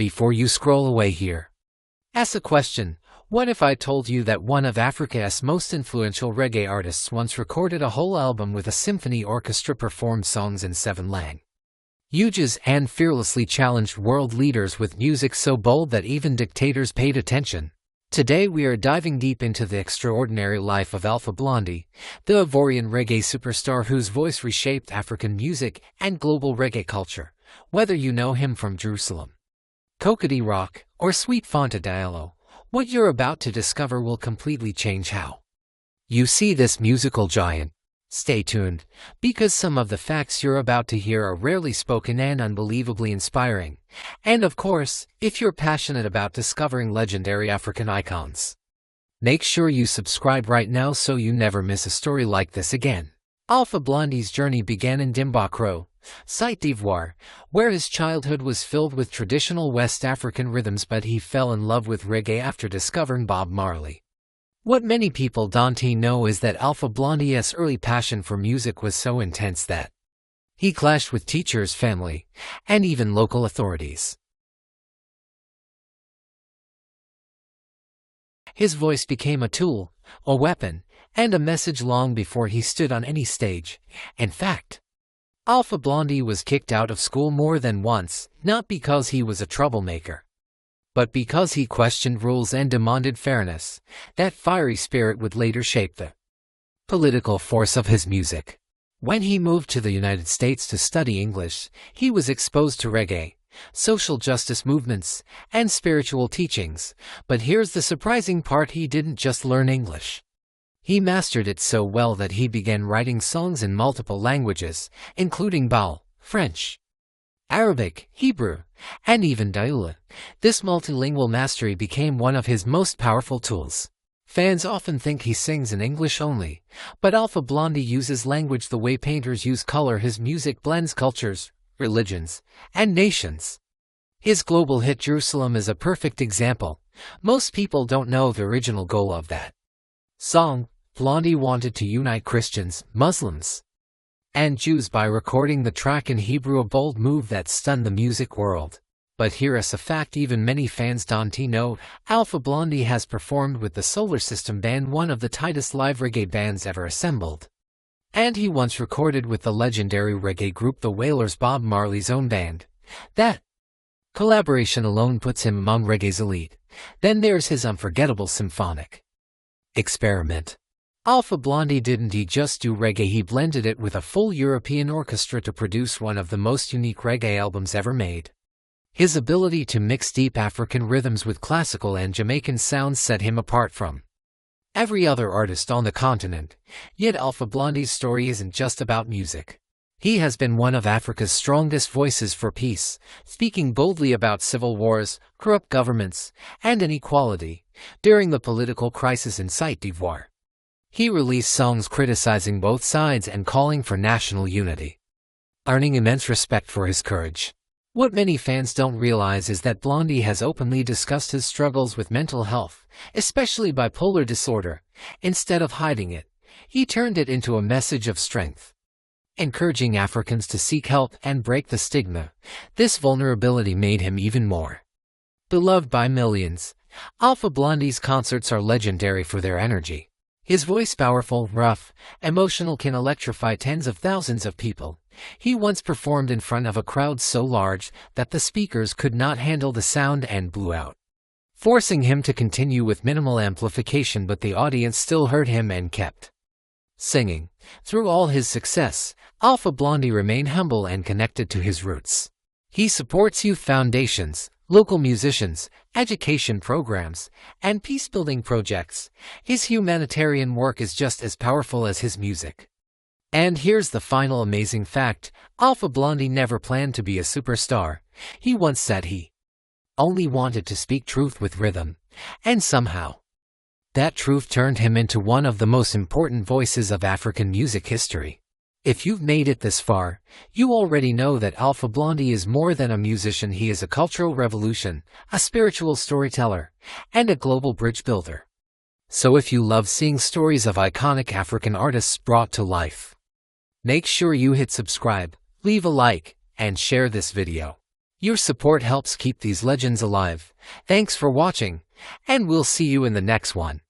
Before you scroll away here, ask a question. What if I told you that one of Africa's most influential reggae artists once recorded a whole album with a symphony orchestra performed songs in 7 languages and fearlessly challenged world leaders with music so bold that even dictators paid attention? Today we are diving deep into the extraordinary life of Alpha Blondy, the Ivorian reggae superstar whose voice reshaped African music and global reggae culture. Whether you know him from Jerusalem, Kokody Rock, or Sweet Fanta Diallo, what you're about to discover will completely change how you see this musical giant. Stay tuned, because some of the facts you're about to hear are rarely spoken and unbelievably inspiring. And of course, if you're passionate about discovering legendary African icons, make sure you subscribe right now so you never miss a story like this again. Alpha Blondy's journey began in Dimbakro, Côte d'Ivoire, where his childhood was filled with traditional West African rhythms, but he fell in love with reggae after discovering Bob Marley. What many people don't know is that Alpha Blondy's early passion for music was so intense that he clashed with teachers, family, and even local authorities. His voice became a tool, a weapon, and a message long before he stood on any stage. In fact, Alpha Blondy was kicked out of school more than once, not because he was a troublemaker, but because he questioned rules and demanded fairness. That fiery spirit would later shape the political force of his music. When he moved to the United States to study English, he was exposed to reggae, social justice movements, and spiritual teachings. But here's the surprising part: he didn't just learn English. He mastered it so well that he began writing songs in multiple languages, including Baul, French, Arabic, Hebrew, and even Daula. This multilingual mastery became one of his most powerful tools. Fans often think he sings in English only, but Alpha Blondy uses language the way painters use color. His music blends cultures, religions, and nations. His global hit Jerusalem is a perfect example. Most people don't know the original goal of that song. Blondy wanted to unite Christians, Muslims, and Jews by recording the track in Hebrew, a bold move that stunned the music world. But here's a fact even many fans don't know: Alpha Blondy has performed with the Solar System Band, one of the tightest live reggae bands ever assembled. And he once recorded with the legendary reggae group The Wailers, Bob Marley's own band. That collaboration alone puts him among reggae's elite. Then there's his unforgettable symphonic experiment. Alpha Blondy didn't just do reggae, he blended it with a full European orchestra to produce one of the most unique reggae albums ever made. His ability to mix deep African rhythms with classical and Jamaican sounds set him apart from every other artist on the continent. Yet Alpha Blondy's story isn't just about music. He has been one of Africa's strongest voices for peace, speaking boldly about civil wars, corrupt governments, and inequality. During the political crisis in Côte d'Ivoire, he released songs criticizing both sides and calling for national unity, earning immense respect for his courage. What many fans don't realize is that Blondy has openly discussed his struggles with mental health, especially bipolar disorder. Instead of hiding it, he turned it into a message of strength, encouraging Africans to seek help and break the stigma. This vulnerability made him even more beloved by millions. Alpha Blondy's concerts are legendary for their energy. His voice, powerful, rough, emotional, can electrify tens of thousands of people. He once performed in front of a crowd so large that the speakers could not handle the sound and blew out, forcing him to continue with minimal amplification, but the audience still heard him and kept singing. Through all his success, Alpha Blondy remained humble and connected to his roots. He supports youth foundations, local musicians, education programs, and peace-building projects. His humanitarian work is just as powerful as his music. And here's the final amazing fact: Alpha Blondy never planned to be a superstar. He once said he only wanted to speak truth with rhythm, and somehow that truth turned him into one of the most important voices of African music history. If you've made it this far, you already know that Alpha Blondy is more than a musician. He is a cultural revolution, a spiritual storyteller, and a global bridge builder. So if you love seeing stories of iconic African artists brought to life, make sure you hit subscribe, leave a like, and share this video. Your support helps keep these legends alive. Thanks for watching, and we'll see you in the next one.